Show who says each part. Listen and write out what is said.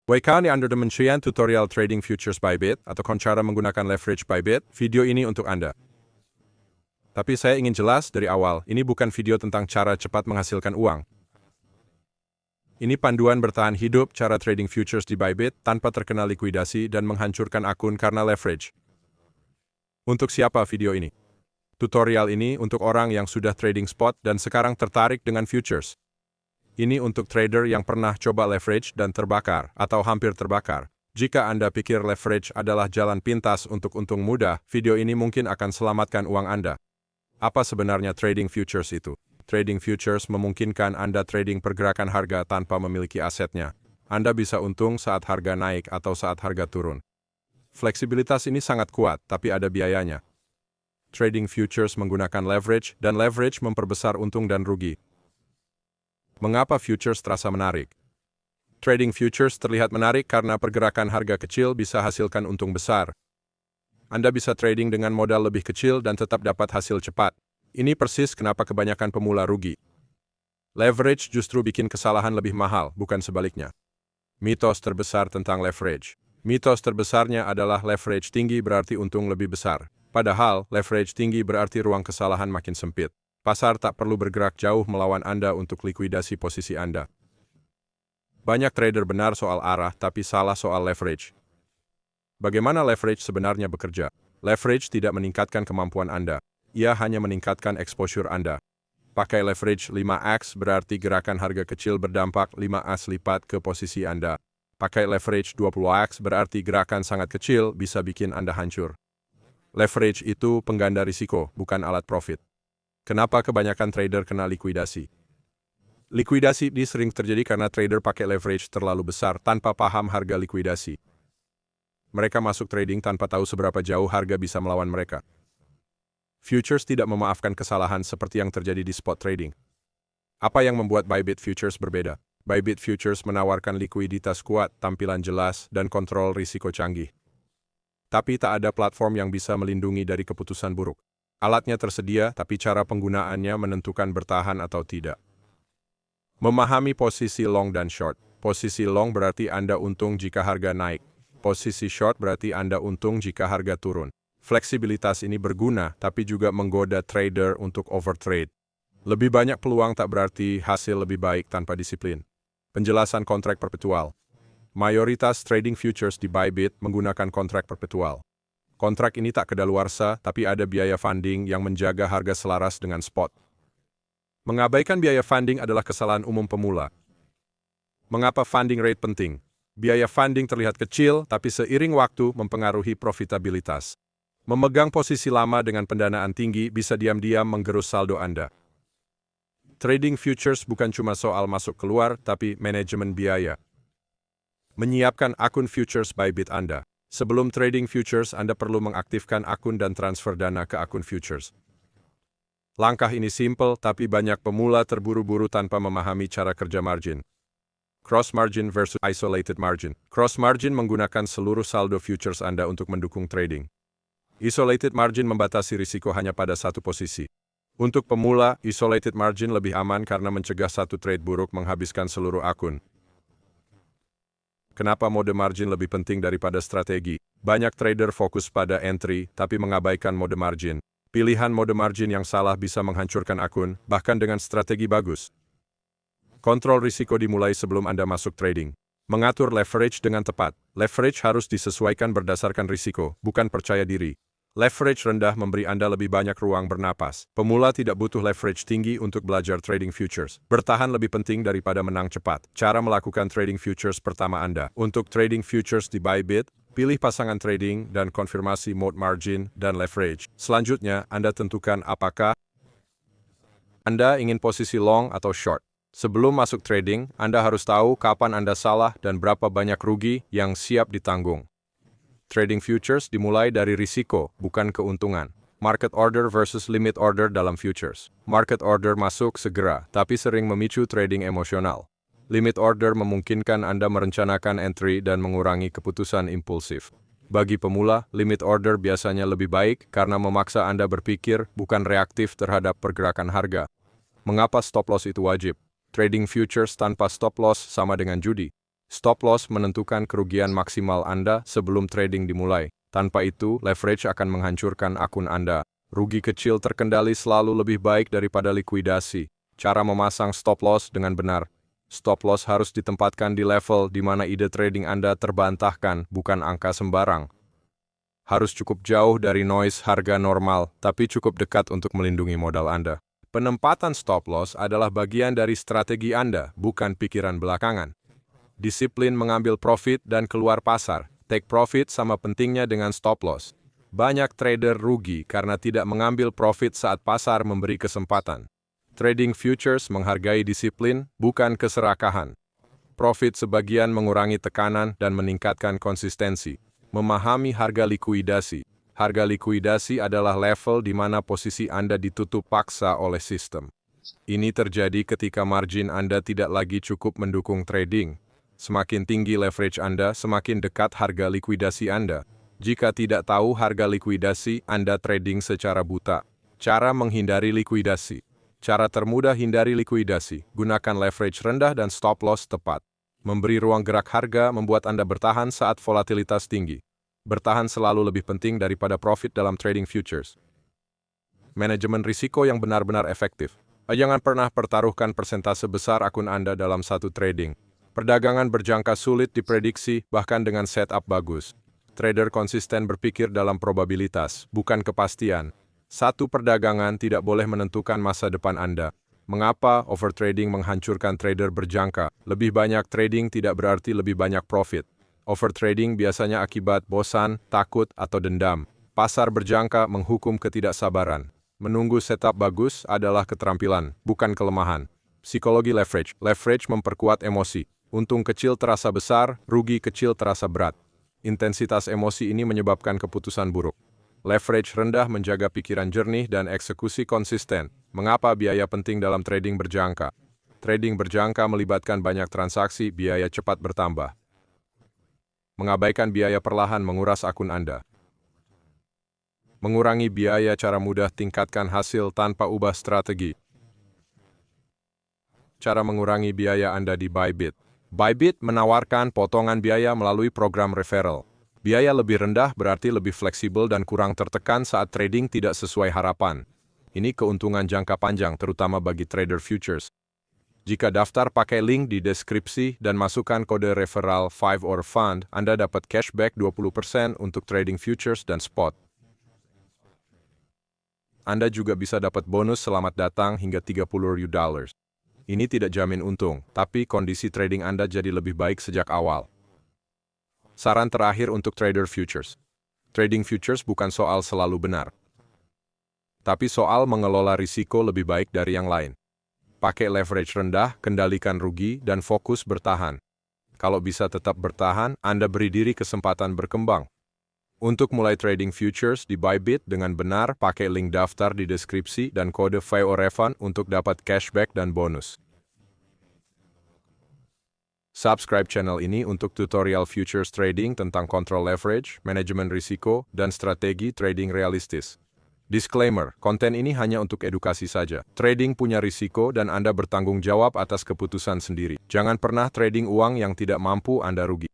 Speaker 1: Kali Anda demonstrasikan tutorial trading futures Bybit atau cara menggunakan leverage Bybit, video ini untuk Anda. Tapi saya ingin jelas dari awal, ini bukan video tentang cara cepat menghasilkan uang. Ini panduan bertahan hidup cara trading futures di Bybit tanpa terkena likuidasi dan menghancurkan akun karena leverage. Untuk siapa video ini? Tutorial ini untuk orang yang sudah trading spot dan sekarang tertarik dengan futures. Ini untuk trader yang pernah coba leverage dan terbakar, atau hampir terbakar. Jika Anda pikir leverage adalah jalan pintas untuk untung mudah, video ini mungkin akan selamatkan uang Anda. Apa sebenarnya trading futures itu? Trading futures memungkinkan Anda trading pergerakan harga tanpa memiliki asetnya. Anda bisa untung saat harga naik atau saat harga turun. Fleksibilitas ini sangat kuat, tapi ada biayanya. Trading futures menggunakan leverage, dan leverage memperbesar untung dan rugi. Mengapa futures terasa menarik? Trading futures terlihat menarik karena pergerakan harga kecil bisa hasilkan untung besar. Anda bisa trading dengan modal lebih kecil dan tetap dapat hasil cepat. Ini persis kenapa kebanyakan pemula rugi. Leverage justru bikin kesalahan lebih mahal, bukan sebaliknya. Mitos terbesar tentang leverage. Mitos terbesarnya adalah leverage tinggi berarti untung lebih besar. Padahal, leverage tinggi berarti ruang kesalahan makin sempit. Pasar tak perlu bergerak jauh melawan Anda untuk likuidasi posisi Anda. Banyak trader benar soal arah, tapi salah soal leverage. Bagaimana leverage sebenarnya bekerja? Leverage tidak meningkatkan kemampuan Anda. Ia hanya meningkatkan exposure Anda. Pakai leverage 5x berarti gerakan harga kecil berdampak 5x lipat ke posisi Anda. Pakai leverage 20x berarti gerakan sangat kecil bisa bikin Anda hancur. Leverage itu pengganda risiko, bukan alat profit. Kenapa kebanyakan trader kena likuidasi? Likuidasi ini sering terjadi karena trader pakai leverage terlalu besar tanpa paham harga likuidasi. Mereka masuk trading tanpa tahu seberapa jauh harga bisa melawan mereka. Futures tidak memaafkan kesalahan seperti yang terjadi di spot trading. Apa yang membuat Bybit Futures berbeda? Bybit Futures menawarkan likuiditas kuat, tampilan jelas, dan kontrol risiko canggih. Tapi tak ada platform yang bisa melindungi dari keputusan buruk. Alatnya tersedia, tapi cara penggunaannya menentukan bertahan atau tidak. Memahami posisi long dan short. Posisi long berarti Anda untung jika harga naik. Posisi short berarti Anda untung jika harga turun. Fleksibilitas ini berguna, tapi juga menggoda trader untuk overtrade. Lebih banyak peluang tak berarti hasil lebih baik tanpa disiplin. Penjelasan kontrak perpetual. Mayoritas trading futures di Bybit menggunakan kontrak perpetual. Kontrak ini tak kedaluarsa, tapi ada biaya funding yang menjaga harga selaras dengan spot. Mengabaikan biaya funding adalah kesalahan umum pemula. Mengapa funding rate penting? Biaya funding terlihat kecil, tapi seiring waktu mempengaruhi profitabilitas. Memegang posisi lama dengan pendanaan tinggi bisa diam-diam menggerus saldo Anda. Trading futures bukan cuma soal masuk keluar, tapi manajemen biaya. Menyiapkan akun futures Bybit Anda. Sebelum trading futures, Anda perlu mengaktifkan akun dan transfer dana ke akun futures. Langkah ini simpel, tapi banyak pemula terburu-buru tanpa memahami cara kerja margin. Cross margin versus isolated margin. Cross margin menggunakan seluruh saldo futures Anda untuk mendukung trading. Isolated margin membatasi risiko hanya pada satu posisi. Untuk pemula, isolated margin lebih aman karena mencegah satu trade buruk menghabiskan seluruh akun. Kenapa mode margin lebih penting daripada strategi? Banyak trader fokus pada entry, tapi mengabaikan mode margin. Pilihan mode margin yang salah bisa menghancurkan akun, bahkan dengan strategi bagus. Kontrol risiko dimulai sebelum Anda masuk trading. Mengatur leverage dengan tepat. Leverage harus disesuaikan berdasarkan risiko, bukan percaya diri. Leverage rendah memberi Anda lebih banyak ruang bernapas. Pemula tidak butuh leverage tinggi untuk belajar trading futures. Bertahan lebih penting daripada menang cepat. Cara melakukan trading futures pertama Anda. Untuk trading futures di Bybit, pilih pasangan trading dan konfirmasi mode margin dan leverage. Selanjutnya, Anda tentukan apakah Anda ingin posisi long atau short. Sebelum masuk trading, Anda harus tahu kapan Anda salah dan berapa banyak rugi yang siap ditanggung. Trading futures dimulai dari risiko, bukan keuntungan. Market order versus limit order dalam futures. Market order masuk segera, tapi sering memicu trading emosional. Limit order memungkinkan Anda merencanakan entry dan mengurangi keputusan impulsif. Bagi pemula, limit order biasanya lebih baik karena memaksa Anda berpikir, bukan reaktif terhadap pergerakan harga. Mengapa stop loss itu wajib? Trading futures tanpa stop loss sama dengan judi. Stop loss menentukan kerugian maksimal Anda sebelum trading dimulai. Tanpa itu, leverage akan menghancurkan akun Anda. Rugi kecil terkendali selalu lebih baik daripada likuidasi. Cara memasang stop loss dengan benar. Stop loss harus ditempatkan di level di mana ide trading Anda terbantahkan, bukan angka sembarang. Harus cukup jauh dari noise harga normal, tapi cukup dekat untuk melindungi modal Anda. Penempatan stop loss adalah bagian dari strategi Anda, bukan pikiran belakangan. Disiplin mengambil profit dan keluar pasar. Take profit sama pentingnya dengan stop loss. Banyak trader rugi karena tidak mengambil profit saat pasar memberi kesempatan. Trading futures menghargai disiplin, bukan keserakahan. Profit sebagian mengurangi tekanan dan meningkatkan konsistensi. Memahami harga likuidasi. Harga likuidasi adalah level di mana posisi Anda ditutup paksa oleh sistem. Ini terjadi ketika margin Anda tidak lagi cukup mendukung trading. Semakin tinggi leverage Anda, semakin dekat harga likuidasi Anda. Jika tidak tahu harga likuidasi, Anda trading secara buta. Cara menghindari likuidasi. Cara termudah hindari likuidasi, gunakan leverage rendah dan stop loss tepat. Memberi ruang gerak harga membuat Anda bertahan saat volatilitas tinggi. Bertahan selalu lebih penting daripada profit dalam trading futures. Manajemen risiko yang benar-benar efektif. Jangan pernah pertaruhkan persentase besar akun Anda dalam satu trading. Perdagangan berjangka sulit diprediksi, bahkan dengan setup bagus. Trader konsisten berpikir dalam probabilitas, bukan kepastian. Satu perdagangan tidak boleh menentukan masa depan Anda. Mengapa overtrading menghancurkan trader berjangka? Lebih banyak trading tidak berarti lebih banyak profit. Overtrading biasanya akibat bosan, takut, atau dendam. Pasar berjangka menghukum ketidaksabaran. Menunggu setup bagus adalah keterampilan, bukan kelemahan. Psikologi leverage. Leverage memperkuat emosi. Untung kecil terasa besar, rugi kecil terasa berat. Intensitas emosi ini menyebabkan keputusan buruk. Leverage rendah menjaga pikiran jernih dan eksekusi konsisten. Mengapa biaya penting dalam trading berjangka? Trading berjangka melibatkan banyak transaksi, biaya cepat bertambah. Mengabaikan biaya perlahan menguras akun Anda. Mengurangi biaya cara mudah tingkatkan hasil tanpa ubah strategi. Cara mengurangi biaya Anda di Bybit. Bybit menawarkan potongan biaya melalui program referral. Biaya lebih rendah berarti lebih fleksibel dan kurang tertekan saat trading tidak sesuai harapan. Ini keuntungan jangka panjang terutama bagi trader futures. Jika daftar pakai link di deskripsi dan masukkan kode referral 5 or fund, Anda dapat cashback 20% untuk trading futures dan spot. Anda juga bisa dapat bonus selamat datang hingga $30. Ini tidak jamin untung, tapi kondisi trading Anda jadi lebih baik sejak awal. Saran terakhir untuk trader futures. Trading futures bukan soal selalu benar, tapi soal mengelola risiko lebih baik dari yang lain. Pakai leverage rendah, kendalikan rugi, dan fokus bertahan. Kalau bisa tetap bertahan, Anda beri diri kesempatan berkembang. Untuk mulai trading futures di Bybit dengan benar, pakai link daftar di deskripsi dan kode FIOREFUN untuk dapat cashback dan bonus. Subscribe channel ini untuk tutorial futures trading tentang kontrol leverage, manajemen risiko, dan strategi trading realistis. Disclaimer, konten ini hanya untuk edukasi saja. Trading punya risiko dan Anda bertanggung jawab atas keputusan sendiri. Jangan pernah trading uang yang tidak mampu Anda rugi.